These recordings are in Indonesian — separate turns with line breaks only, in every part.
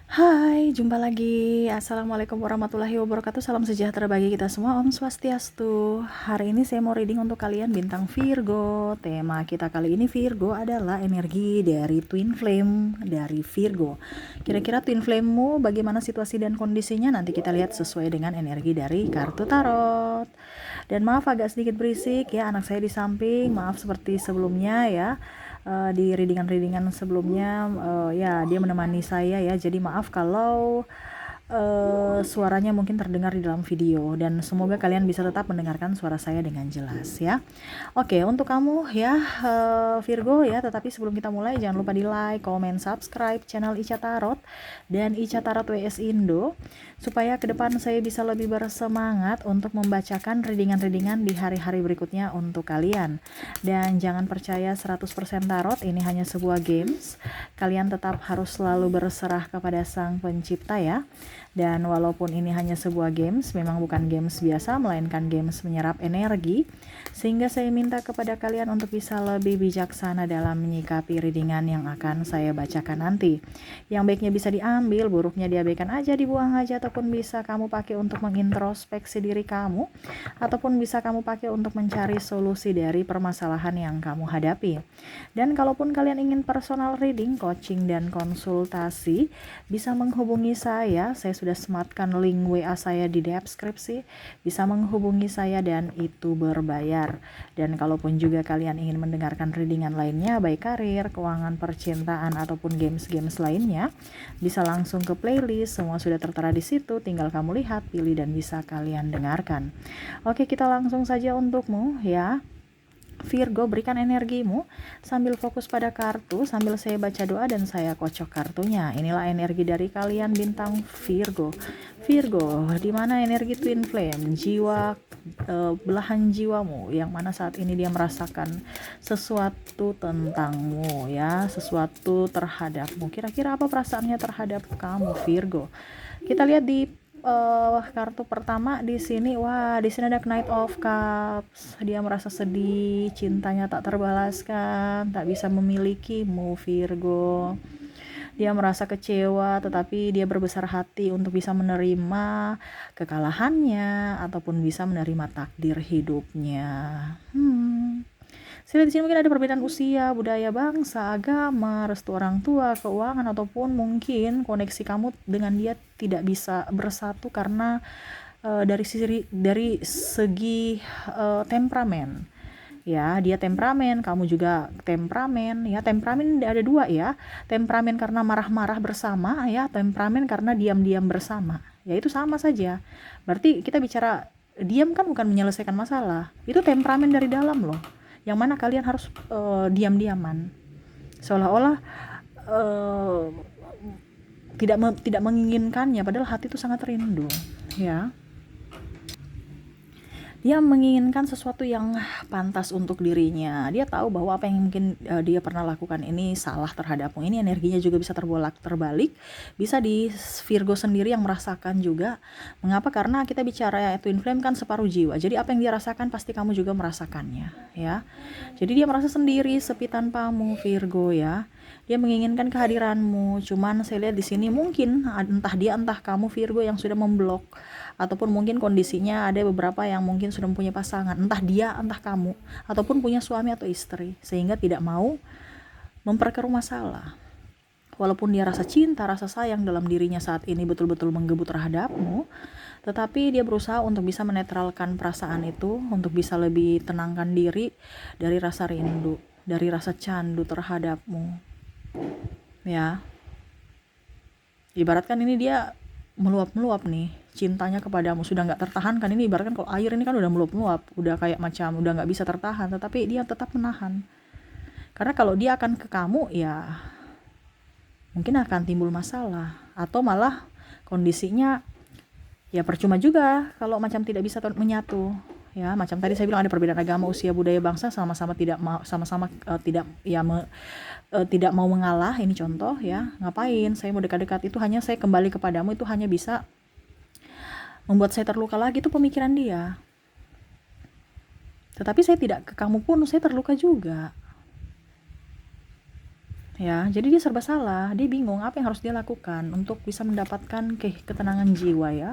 Hai, jumpa lagi. Assalamualaikum warahmatullahi wabarakatuh. Salam sejahtera bagi kita semua. Om Swastiastu. Hari ini saya mau reading untuk kalian bintang Virgo. Tema kita kali ini Virgo adalah energi dari Twin Flame dari Virgo. Kira-kira Twin Flame-mu bagaimana situasi dan kondisinya? Nanti kita lihat sesuai dengan energi dari kartu tarot. Dan maaf agak sedikit berisik ya, anak saya di samping. Maaf seperti sebelumnya ya. Di readingan sebelumnya ya dia menemani saya ya, jadi maaf kalau suaranya mungkin terdengar di dalam video, dan semoga kalian bisa tetap mendengarkan suara saya dengan jelas ya. Oke, untuk kamu ya Virgo ya, tetapi sebelum kita mulai jangan lupa di like, comment, subscribe channel Ica Tarot dan Ica Tarot WS Indo, supaya ke depan saya bisa lebih bersemangat untuk membacakan readingan-readingan di hari-hari berikutnya untuk kalian. Dan jangan percaya 100% tarot, ini hanya sebuah games. Kalian tetap harus selalu berserah kepada Sang Pencipta ya. Dan walaupun ini hanya sebuah games, memang bukan games biasa, melainkan games menyerap energi, sehingga saya minta kepada kalian untuk bisa lebih bijaksana dalam menyikapi readingan yang akan saya bacakan nanti. Yang baiknya bisa diambil, buruknya diabaikan aja, dibuang aja, ataupun bisa kamu pakai untuk mengintrospeksi diri kamu, ataupun bisa kamu pakai untuk mencari solusi dari permasalahan yang kamu hadapi. Dan kalaupun kalian ingin personal reading, coaching, dan konsultasi, bisa menghubungi saya sudah sematkan link WA saya di deskripsi, bisa menghubungi saya dan itu berbayar. Dan kalaupun juga kalian ingin mendengarkan readingan lainnya, baik karir, keuangan, percintaan, ataupun games-games lainnya, bisa langsung ke playlist, semua sudah tertera di situ, tinggal kamu lihat, pilih, dan bisa kalian dengarkan. Oke, kita langsung saja untukmu ya Virgo, berikan energimu sambil fokus pada kartu, sambil saya baca doa dan saya kocok kartunya. Inilah energi dari kalian bintang Virgo. Virgo, di mana energi Twin Flame, jiwa belahan jiwamu yang mana saat ini dia merasakan sesuatu tentangmu ya, sesuatu terhadapmu. Kira-kira apa perasaannya terhadap kamu Virgo? Kita lihat di kartu pertama di sini. Wah, di sini ada Knight of Cups. Dia merasa sedih, cintanya tak terbalaskan, tak bisa memilikimu Virgo. Dia merasa kecewa, tetapi dia berbesar hati untuk bisa menerima kekalahannya ataupun bisa menerima takdir hidupnya. Saya lihat di sini mungkin ada perbedaan usia, budaya, bangsa, agama, restu orang tua, keuangan, ataupun mungkin koneksi kamu dengan dia tidak bisa bersatu karena dari segi temperamen. Ya, dia temperamen, kamu juga temperamen. Ya, temperamen ada dua ya. Temperamen karena marah-marah bersama, ya, temperamen karena diam-diam bersama. Ya, itu sama saja. Berarti kita bicara diam kan bukan menyelesaikan masalah. Itu temperamen dari dalam loh. Yang mana kalian harus diam-diaman. Seolah-olah uh, tidak menginginkannya, padahal hati itu sangat rindu, ya. Dia menginginkan sesuatu yang pantas untuk dirinya. Dia tahu bahwa apa yang mungkin dia pernah lakukan ini salah terhadapmu. Ini energinya juga bisa terbolak-terbalik. Bisa di Virgo sendiri yang merasakan juga. Mengapa? Karena kita bicara Twin Flame kan separuh jiwa. Jadi apa yang dia rasakan pasti kamu juga merasakannya, ya. Jadi dia merasa sendiri, sepi tanpamu Virgo ya. Dia menginginkan kehadiranmu. Cuman saya lihat di sini mungkin entah dia entah kamu Virgo yang sudah memblok, ataupun mungkin kondisinya ada beberapa yang mungkin sudah mempunyai pasangan, entah dia entah kamu, ataupun punya suami atau istri, sehingga tidak mau memperkeruh masalah. Walaupun dia rasa cinta, rasa sayang dalam dirinya saat ini betul-betul menggebu terhadapmu, tetapi dia berusaha untuk bisa menetralkan perasaan itu, untuk bisa lebih tenangkan diri dari rasa rindu, dari rasa candu terhadapmu, ya. Ibaratkan ini dia meluap-meluap nih cintanya kepadamu, sudah nggak tertahankan. Ini ibaratkan kalau air ini kan udah meluap-meluap, udah kayak macam udah nggak bisa tertahan, tetapi dia tetap menahan. Karena kalau dia akan ke kamu ya mungkin akan timbul masalah, atau malah kondisinya ya percuma juga kalau macam tidak bisa menyatu. Ya, macam tadi saya bilang ada perbedaan agama, usia, budaya, bangsa, sama-sama tidak mau, sama-sama tidak ya tidak mau mengalah. Ini contoh ya. Ngapain saya mau dekat-dekat, itu hanya saya kembali kepadamu, itu hanya bisa membuat saya terluka lagi. Itu pemikiran dia. Tetapi saya tidak ke kamu pun saya terluka juga. Ya, jadi dia serba salah, dia bingung apa yang harus dia lakukan untuk bisa mendapatkan ketenangan jiwa ya.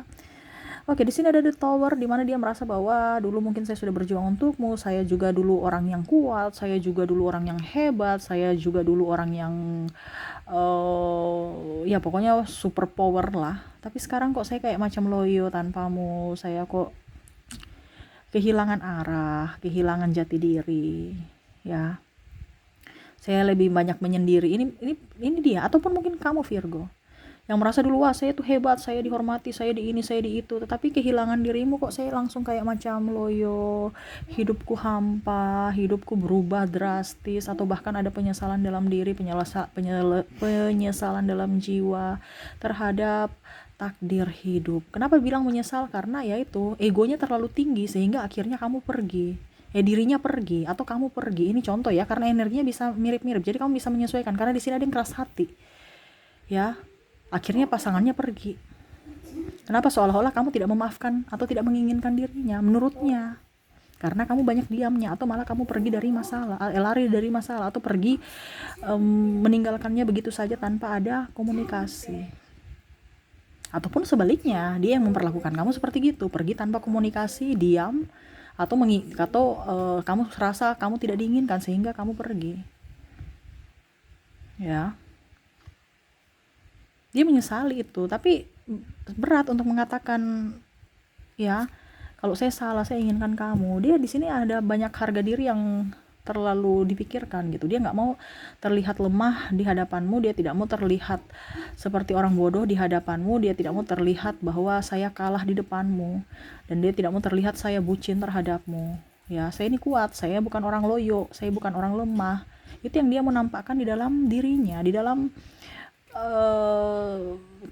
Oke, di sini ada The Tower di mana dia merasa bahwa dulu mungkin saya sudah berjuang untukmu, saya juga dulu orang yang kuat, saya juga dulu orang yang hebat, saya juga dulu orang yang ya pokoknya super power lah. Tapi sekarang kok saya kayak macam loyo tanpamu, saya kok kehilangan arah, kehilangan jati diri, ya. Saya lebih banyak menyendiri. Ini dia, ataupun mungkin kamu Virgo yang merasa dulu wah saya tuh hebat, saya dihormati, saya di ini, saya di itu, tetapi kehilangan dirimu kok saya langsung kayak macam loyo, hidupku hampa, hidupku berubah drastis, atau bahkan ada penyesalan dalam diri, penyesalan dalam jiwa terhadap takdir hidup. Kenapa bilang menyesal? Karena ya itu egonya terlalu tinggi sehingga akhirnya kamu pergi, dirinya pergi atau kamu pergi. Ini contoh ya, karena energinya bisa mirip-mirip, jadi kamu bisa menyesuaikan. Karena di sini ada yang keras hati, ya. Akhirnya pasangannya pergi. Kenapa? Seolah-olah kamu tidak memaafkan atau tidak menginginkan dirinya, menurutnya. Karena kamu banyak diamnya, atau malah kamu pergi dari masalah, lari dari masalah, atau pergi meninggalkannya begitu saja tanpa ada komunikasi. Ataupun sebaliknya, dia yang memperlakukan kamu seperti gitu, pergi tanpa komunikasi, diam, atau kamu rasa kamu tidak diinginkan sehingga kamu pergi. Ya. Dia menyesali itu, tapi berat untuk mengatakan ya kalau saya salah, saya inginkan kamu. Dia di sini ada banyak harga diri yang terlalu dipikirkan gitu. Dia nggak mau terlihat lemah di hadapanmu, dia tidak mau terlihat seperti orang bodoh di hadapanmu, dia tidak mau terlihat bahwa saya kalah di depanmu, dan dia tidak mau terlihat saya bucin terhadapmu. Ya, saya ini kuat, saya bukan orang loyo, saya bukan orang lemah. Itu yang dia menampakkan di dalam dirinya, di dalam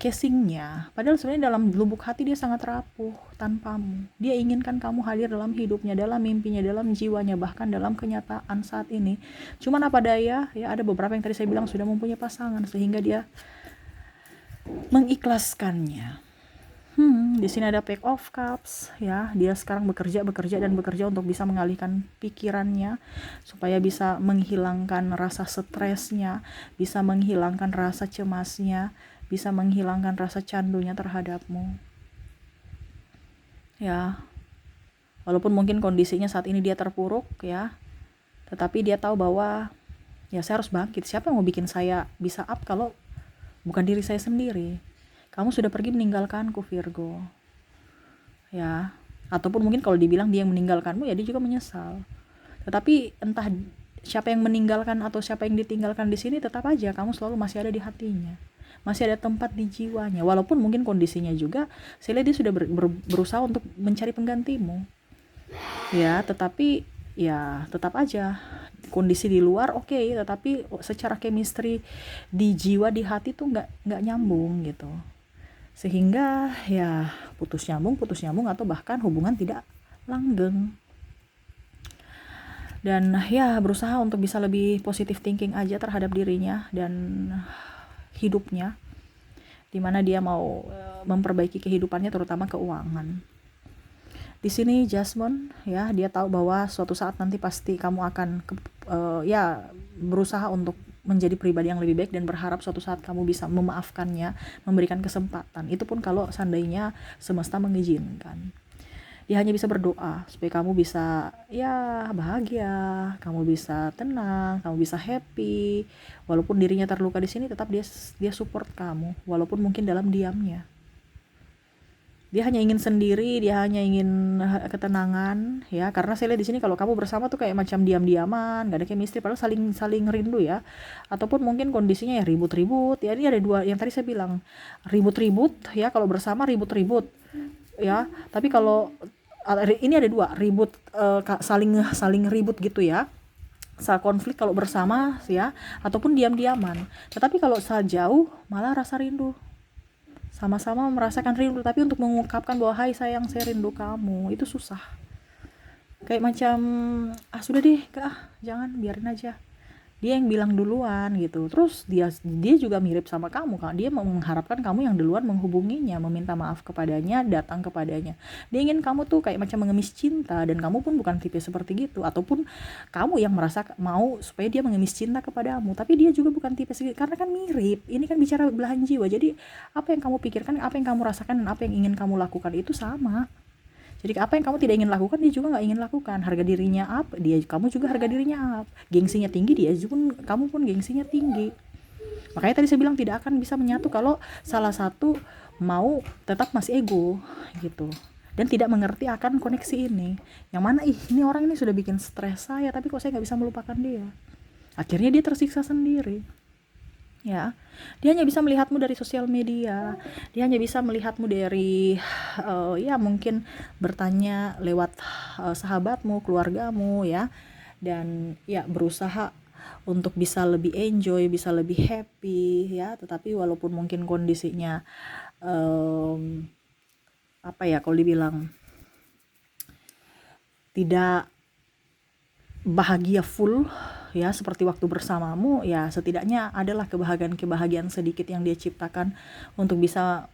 casingnya. Padahal sebenarnya dalam lubuk hati dia sangat rapuh tanpamu. Dia inginkan kamu hadir dalam hidupnya, dalam mimpinya, dalam jiwanya, bahkan dalam kenyataan saat ini. Cuman apa daya, ya ada beberapa yang tadi saya bilang sudah mempunyai pasangan sehingga dia mengikhlaskannya. Di sini ada Page of Cups, ya. Dia sekarang bekerja untuk bisa mengalihkan pikirannya supaya bisa menghilangkan rasa stresnya, bisa menghilangkan rasa cemasnya, bisa menghilangkan rasa candunya terhadapmu. Ya. Walaupun mungkin kondisinya saat ini dia terpuruk, ya. Tetapi dia tahu bahwa ya saya harus bangkit. Siapa yang mau bikin saya bisa up kalau bukan diri saya sendiri? Kamu sudah pergi meninggalkanku Virgo, ya. Ataupun mungkin kalau dibilang dia yang meninggalkanmu, ya dia juga menyesal. Tetapi entah siapa yang meninggalkan atau siapa yang ditinggalkan di sini, tetap aja kamu selalu masih ada di hatinya, masih ada tempat di jiwanya. Walaupun mungkin kondisinya juga, saya lihat dia sudah berusaha untuk mencari penggantimu, ya. Tetapi ya tetap aja kondisi di luar oke, tetapi secara chemistry di jiwa, di hati tuh nggak nyambung gitu. Sehingga ya putus nyambung atau bahkan hubungan tidak langgeng. Dan ya berusaha untuk bisa lebih positive thinking aja terhadap dirinya dan hidupnya, dimana dia mau memperbaiki kehidupannya, terutama keuangan. Di sini Jasmine, ya, dia tahu bahwa suatu saat nanti pasti kamu akan ya berusaha untuk menjadi pribadi yang lebih baik dan berharap suatu saat kamu bisa memaafkannya, memberikan kesempatan. Itu pun kalau seandainya semesta mengizinkan. Dia hanya bisa berdoa supaya kamu bisa ya bahagia, kamu bisa tenang, kamu bisa happy. Walaupun dirinya terluka di sini, tetap dia support kamu walaupun mungkin dalam diamnya. Dia hanya ingin sendiri, dia hanya ingin ketenangan, ya. Karena saya lihat di sini kalau kamu bersama tuh kayak macam diam-diaman, gak ada chemistry, padahal saling rindu, ya. Ataupun mungkin kondisinya ya ribut-ribut, ya. Ini ada dua yang tadi saya bilang, ribut-ribut, ya. Kalau bersama ribut-ribut, ya. Tapi kalau ini ada dua, ribut, saling ribut gitu, ya. Konflik kalau bersama, ya. Ataupun diam-diaman. Tetapi kalau jauh malah rasa rindu. Sama-sama merasakan rindu, tapi untuk mengungkapkan bahwa hai sayang, saya rindu kamu, itu susah. Kayak macam sudah deh, jangan, biarin aja. dia yang bilang duluan gitu. Terus dia juga mirip sama kamu kan, dia mengharapkan kamu yang duluan menghubunginya, meminta maaf kepadanya, datang kepadanya. Dia ingin kamu tuh kayak macam mengemis cinta, dan kamu pun bukan tipe seperti gitu, ataupun kamu yang merasa mau supaya dia mengemis cinta kepadamu, tapi dia juga bukan tipe segitu, karena kan mirip. Ini kan bicara belahan jiwa, jadi apa yang kamu pikirkan, apa yang kamu rasakan, dan apa yang ingin kamu lakukan itu sama. Jadi apa yang kamu tidak ingin lakukan, dia juga nggak ingin lakukan. Harga dirinya up, kamu juga harga dirinya up. Gengsinya tinggi, kamu pun gengsinya tinggi. Makanya tadi saya bilang tidak akan bisa menyatu kalau salah satu mau tetap masih ego gitu, dan tidak mengerti akan koneksi ini. Yang mana ini orang ini sudah bikin stres saya, tapi kok saya nggak bisa melupakan dia. Akhirnya dia tersiksa sendiri. Ya, dia hanya bisa melihatmu dari sosial media, dia hanya bisa melihatmu dari ya mungkin bertanya lewat sahabatmu, keluargamu ya, dan ya berusaha untuk bisa lebih enjoy, bisa lebih happy ya. Tetapi walaupun mungkin kondisinya apa ya, kalau dibilang tidak bahagia full ya seperti waktu bersamamu, ya setidaknya adalah kebahagiaan sedikit yang dia ciptakan untuk bisa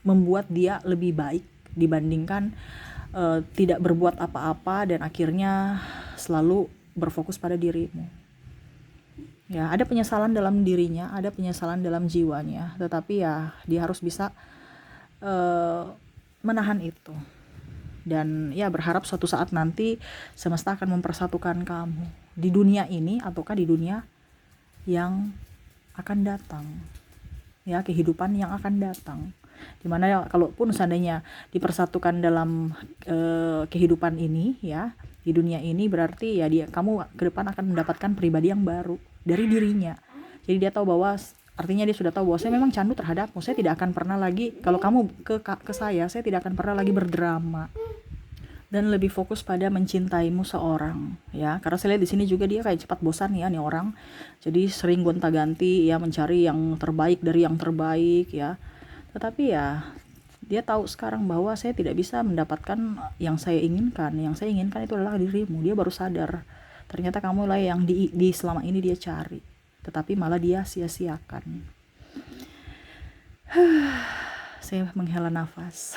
membuat dia lebih baik dibandingkan tidak berbuat apa-apa dan akhirnya selalu berfokus pada dirimu. Ya, ada penyesalan dalam dirinya, ada penyesalan dalam jiwanya, tetapi ya dia harus bisa menahan itu. Dan ya berharap suatu saat nanti semesta akan mempersatukan kamu di dunia ini ataukah di dunia yang akan datang, ya kehidupan yang akan datang, dimana ya, kalaupun seandainya dipersatukan dalam kehidupan ini ya, di dunia ini, berarti ya kamu ke depan akan mendapatkan pribadi yang baru dari dirinya. Jadi dia tahu bahwa, artinya dia sudah tahu bahwa saya memang candu terhadapmu, saya tidak akan pernah lagi, kalau kamu ke saya tidak akan pernah lagi berdrama dan lebih fokus pada mencintaimu seorang ya. Karena saya lihat di sini juga dia kayak cepat bosan ya nih orang, jadi sering gonta-ganti ya, mencari yang terbaik dari yang terbaik ya. Tetapi ya dia tahu sekarang bahwa saya tidak bisa mendapatkan yang saya inginkan itu adalah dirimu. Dia baru sadar ternyata kamu lah yang di selama ini dia cari, tetapi malah dia sia-siakan. Saya menghela nafas.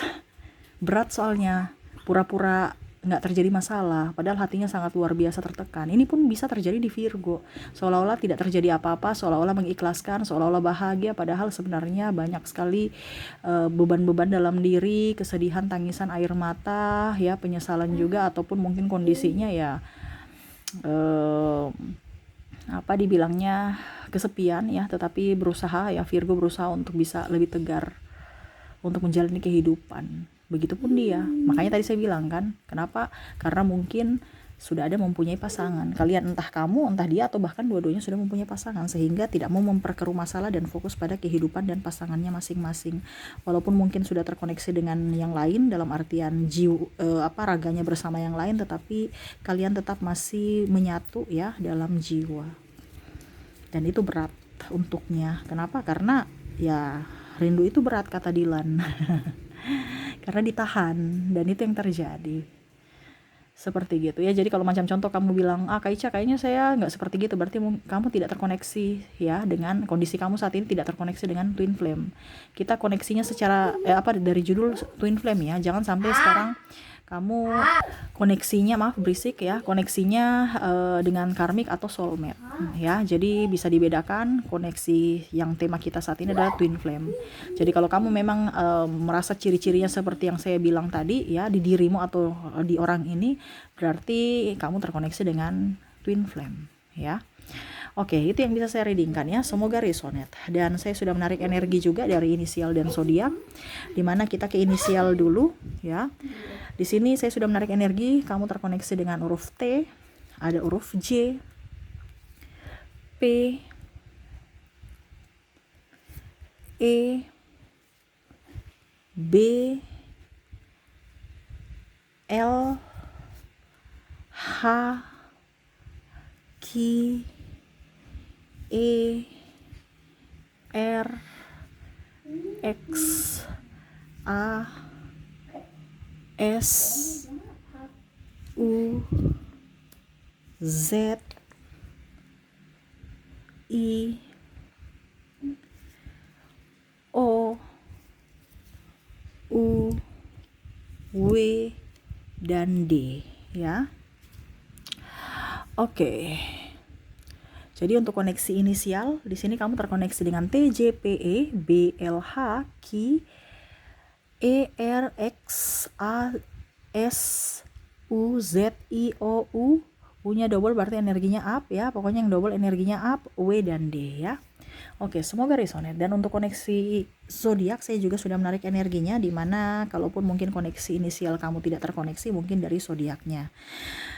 Berat soalnya, pura-pura nggak terjadi masalah, padahal hatinya sangat luar biasa tertekan. Ini pun bisa terjadi di Virgo, seolah-olah tidak terjadi apa-apa, seolah-olah mengikhlaskan, seolah-olah bahagia, padahal sebenarnya banyak sekali beban-beban dalam diri, kesedihan, tangisan, air mata, ya penyesalan juga, ataupun mungkin kondisinya ya apa dibilangnya kesepian ya, tetapi berusaha ya, Virgo berusaha untuk bisa lebih tegar untuk menjalani kehidupan. Begitupun dia. Makanya tadi saya bilang kan, kenapa? Karena mungkin sudah ada mempunyai pasangan. Kalian, entah kamu, entah dia, atau bahkan dua-duanya sudah mempunyai pasangan, sehingga tidak mau memperkeruh masalah dan fokus pada kehidupan dan pasangannya masing-masing. Walaupun mungkin sudah terkoneksi dengan yang lain dalam artian raganya bersama yang lain, tetapi kalian tetap masih menyatu ya dalam jiwa. Dan itu berat untuknya. Kenapa? Karena ya rindu itu berat, kata Dilan. Karena ditahan, dan itu yang terjadi. Seperti gitu ya. Jadi kalau macam contoh kamu bilang, Kak Ica kayaknya saya nggak seperti gitu, berarti kamu tidak terkoneksi ya dengan kondisi kamu saat ini, tidak terkoneksi dengan twin flame. Kita koneksinya secara dari judul twin flame ya. Jangan sampai sekarang kamu koneksinya dengan karmik atau soulmate ya. Jadi bisa dibedakan, koneksi yang tema kita saat ini adalah twin flame. Jadi kalau kamu memang merasa ciri-cirinya seperti yang saya bilang tadi ya, di dirimu atau di orang ini, berarti kamu terkoneksi dengan twin flame ya. Oke, itu yang bisa saya readingkan ya. Semoga resonate. Dan saya sudah menarik energi juga dari inisial dan zodiak, dimana kita ke inisial dulu ya. Di sini saya sudah menarik energi, kamu terkoneksi dengan huruf T, ada huruf J, P, E, B, L, H, Q, E, R, X, A, S, U, Z I O U W dan D ya. Oke. Jadi untuk koneksi inisial di sini kamu terkoneksi dengan T, J, P, E, B, L, H, Q, E, R, X, A, S, U, Z, I, O, U. U-nya double berarti energinya up ya. Pokoknya yang double energinya up, W dan D ya. Oke, semoga resonate. Dan untuk koneksi zodiak saya juga sudah menarik energinya, dimana kalaupun mungkin koneksi inisial kamu tidak terkoneksi, mungkin dari zodiaknya.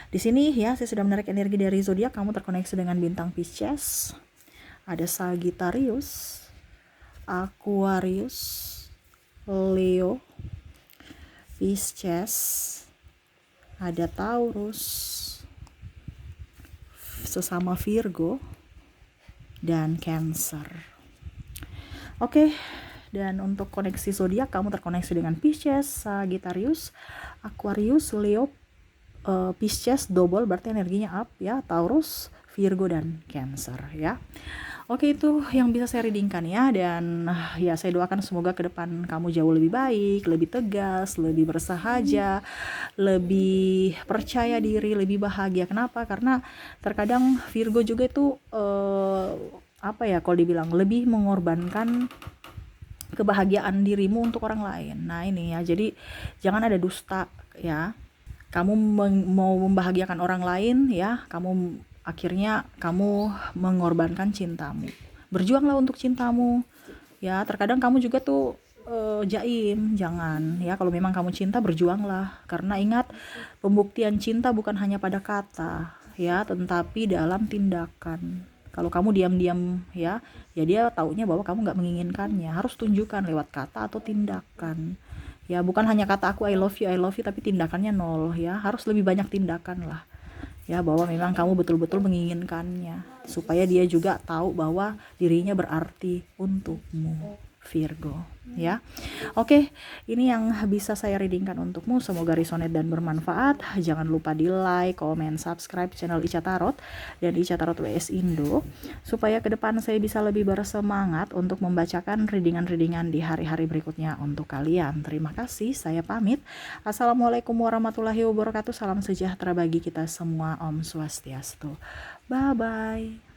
Di sini ya saya sudah menarik energi dari zodiak, kamu terkoneksi dengan bintang Pisces, ada Sagittarius, Aquarius, Leo, Pisces, ada Taurus, sesama Virgo, dan Cancer. Oke, dan untuk koneksi zodiak kamu terkoneksi dengan Pisces, Sagittarius, Aquarius, Leo, Pisces double berarti energinya up ya, Taurus, Virgo dan Cancer ya. Oke, itu yang bisa saya readingkan ya, dan ya saya doakan semoga ke depan kamu jauh lebih baik, lebih tegas, lebih bersahaja, lebih percaya diri, lebih bahagia. Kenapa? Karena terkadang Virgo juga itu apa ya, kalau dibilang lebih mengorbankan kebahagiaan dirimu untuk orang lain. Nah ini ya, jadi jangan ada dusta ya. Kamu mau membahagiakan orang lain ya, akhirnya kamu mengorbankan cintamu. Berjuanglah untuk cintamu ya. Terkadang kamu juga tuh jaim, jangan ya. Kalau memang kamu cinta, berjuanglah, karena ingat, pembuktian cinta bukan hanya pada kata ya, tetapi dalam tindakan. Kalau kamu diam-diam ya dia taunya bahwa kamu nggak menginginkannya. Harus tunjukkan lewat kata atau tindakan ya, bukan hanya kata aku I love you tapi tindakannya nol ya. Harus lebih banyak tindakan lah ya, bahwa memang kamu betul-betul menginginkannya, supaya dia juga tahu bahwa dirinya berarti untukmu, Virgo ya. Oke, ini yang bisa saya readingkan untukmu. Semoga resonate dan bermanfaat. Jangan lupa di like, comment, subscribe channel Ica Tarot dan Ica Tarot WS Indo, supaya ke depan saya bisa lebih bersemangat untuk membacakan readingan-readingan di hari-hari berikutnya untuk kalian. Terima kasih, saya pamit. Assalamualaikum warahmatullahi wabarakatuh. Salam sejahtera bagi kita semua. Om Swastiastu. Bye bye.